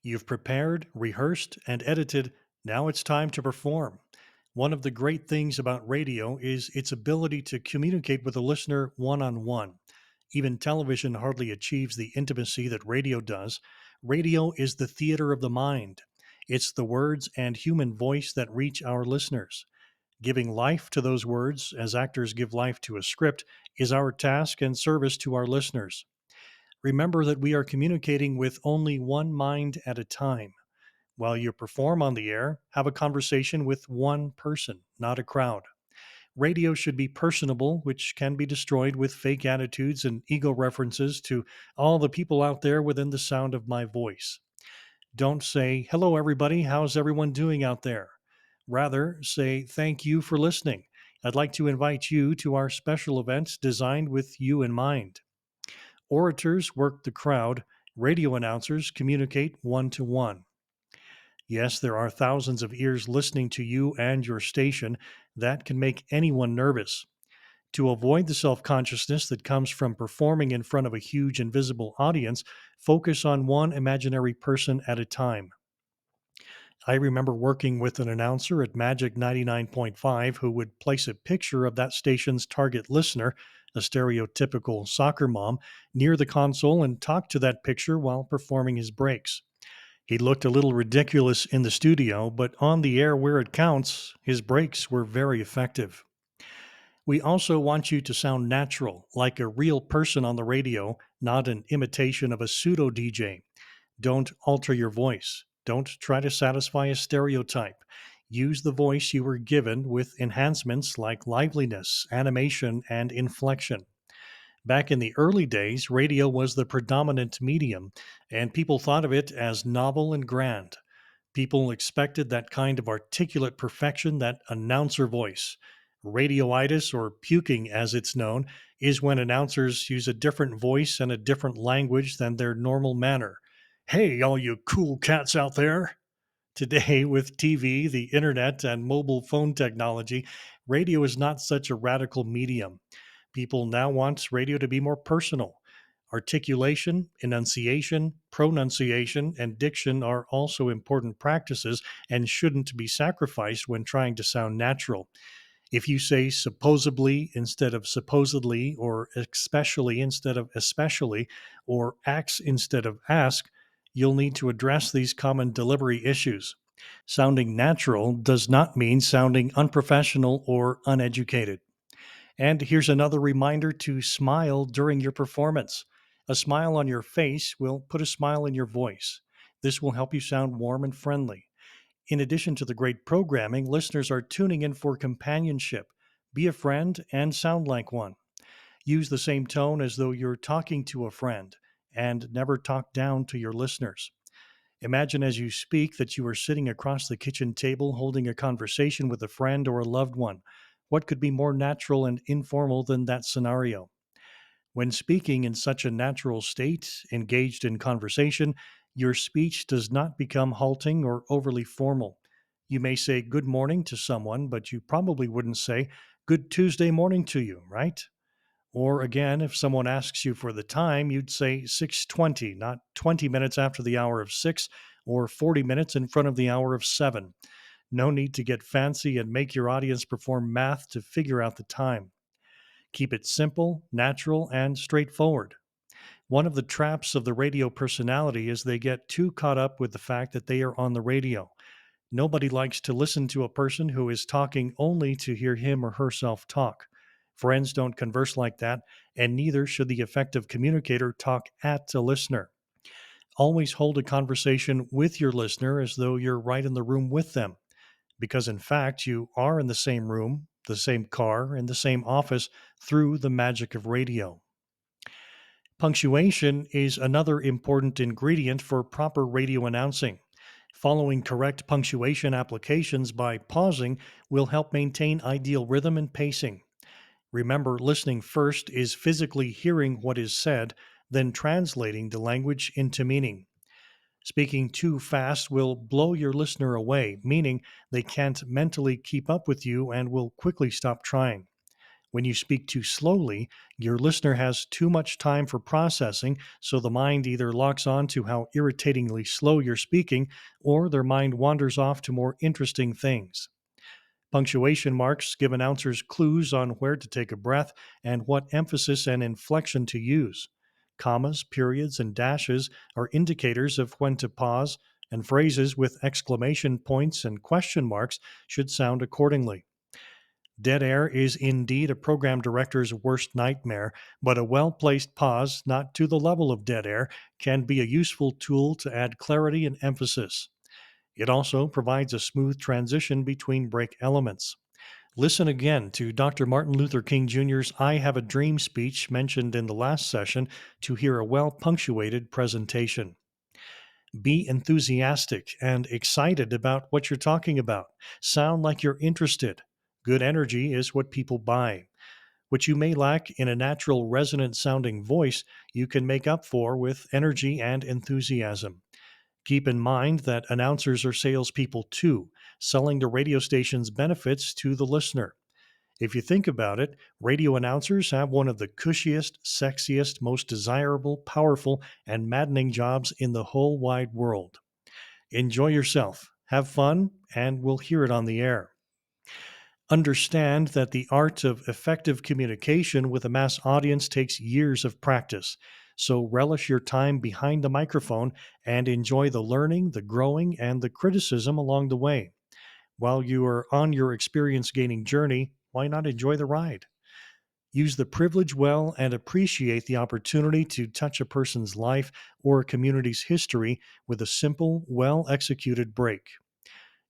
You've prepared, rehearsed, and edited. Now it's time to perform. One of the great things about radio is its ability to communicate with a listener one on one. Even television hardly achieves the intimacy that radio does. Radio is the theater of the mind. It's the words and human voice that reach our listeners. Giving life to those words, as actors give life to a script, is our task and service to our listeners. Remember that we are communicating with only one mind at a time. While you perform on the air, have a conversation with one person, not a crowd. Radio should be personable, which can be destroyed with fake attitudes and ego references to all the people out there within the sound of my voice. Don't say, "Hello, everybody. How's everyone doing out there?" Rather, say, "Thank you for listening. I'd like to invite you to our special event designed with you in mind." Orators work the crowd, radio announcers communicate one to one. Yes, there are thousands of ears listening to you and your station. That can make anyone nervous. To avoid the self consciousness that comes from performing in front of a huge invisible audience, focus on one imaginary person at a time. I remember working with an announcer at Magic 99.5 who would place a picture of that station's target listener, a stereotypical soccer mom, near the console and talk to that picture while performing his breaks. He looked a little ridiculous in the studio, but on the air where it counts, his breaks were very effective. We also want you to sound natural, like a real person on the radio, not an imitation of a pseudo DJ. Don't alter your voice. Don't try to satisfy a stereotype. Use the voice you were given with enhancements like liveliness, animation, and inflection. Back in the early days, radio was the predominant medium, and people thought of it as novel and grand. People expected that kind of articulate perfection, that announcer voice. Radioitis, or puking as it's known, is when announcers use a different voice and a different language than their normal manner. "Hey, all you cool cats out there." Today, with TV, the internet, and mobile phone technology, radio is not such a radical medium. People now want radio to be more personal. Articulation, enunciation, pronunciation, and diction are also important practices and shouldn't be sacrificed when trying to sound natural. If you say supposedly instead of supposedly, or especially instead of especially, or ax instead of ask, you'll need to address these common delivery issues. Sounding natural does not mean sounding unprofessional or uneducated. And here's another reminder to smile during your performance. A smile on your face will put a smile in your voice. This will help you sound warm and friendly. In addition to the great programming, listeners are tuning in for companionship. Be a friend and sound like one. Use the same tone as though you're talking to a friend, and never talk down to your listeners. Imagine as you speak that you are sitting across the kitchen table holding a conversation with a friend or a loved one. What could be more natural and informal than that scenario? When speaking in such a natural state, engaged in conversation, your speech does not become halting or overly formal. You may say good morning to someone, but you probably wouldn't say good Tuesday morning to you, right? Or again, if someone asks you for the time, you'd say 6:20, not 20 minutes after the hour of 6 or 40 minutes in front of the hour of 7. No need to get fancy and make your audience perform math to figure out the time. Keep it simple, natural, and straightforward. One of the traps of the radio personality is they get too caught up with the fact that they are on the radio. Nobody likes to listen to a person who is talking only to hear him or herself talk. Friends don't converse like that, and neither should the effective communicator talk at a listener. Always hold a conversation with your listener as though you're right in the room with them, because in fact, you are in the same room, the same car, in the same office through the magic of radio. Punctuation is another important ingredient for proper radio announcing. Following correct punctuation applications by pausing will help maintain ideal rhythm and pacing. Remember, listening first is physically hearing what is said, then translating the language into meaning. Speaking too fast will blow your listener away, meaning they can't mentally keep up with you and will quickly stop trying. When you speak too slowly, your listener has too much time for processing, so the mind either locks on to how irritatingly slow you're speaking, or their mind wanders off to more interesting things. Punctuation marks give announcers clues on where to take a breath and what emphasis and inflection to use. Commas, periods, and dashes are indicators of when to pause, and phrases with exclamation points and question marks should sound accordingly. Dead air is indeed a program director's worst nightmare, but a well placed pause, not to the level of dead air, can be a useful tool to add clarity and emphasis. It also provides a smooth transition between break elements. Listen again to Dr. Martin Luther King Jr.'s I Have a Dream speech mentioned in the last session to hear a well punctuated presentation. Be enthusiastic and excited about what you're talking about. Sound like you're interested. Good energy is what people buy. What you may lack in a natural, resonant sounding voice, you can make up for with energy and enthusiasm. Keep in mind that announcers are salespeople too, selling the radio station's benefits to the listener. If you think about it, radio announcers have one of the cushiest, sexiest, most desirable, powerful, and maddening jobs in the whole wide world. Enjoy yourself, have fun, and we'll hear it on the air. Understand that the art of effective communication with a mass audience takes years of practice. So relish your time behind the microphone and enjoy the learning, the growing, and the criticism along the way. While you are on your experience gaining journey, why not enjoy the ride? Use the privilege well and appreciate the opportunity to touch a person's life or a community's history with a simple, well executed break.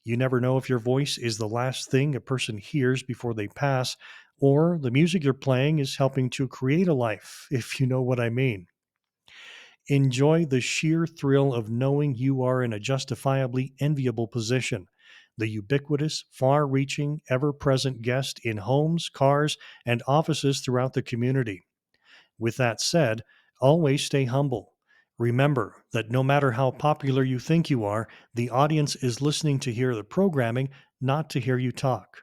You never know if your voice is the last thing a person hears before they pass, or the music you're playing is helping to create a life, if you know what I mean. Enjoy the sheer thrill of knowing you are in a justifiably enviable position, the ubiquitous, far reaching, ever present guest in homes, cars, and offices throughout the community. With that said, always stay humble. Remember that no matter how popular you think you are, the audience is listening to hear the programming, not to hear you talk.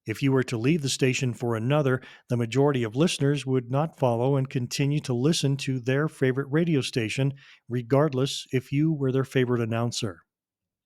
If you were to leave the station for another, the majority of listeners would not follow and continue to listen to their favorite radio station, regardless if you were their favorite announcer.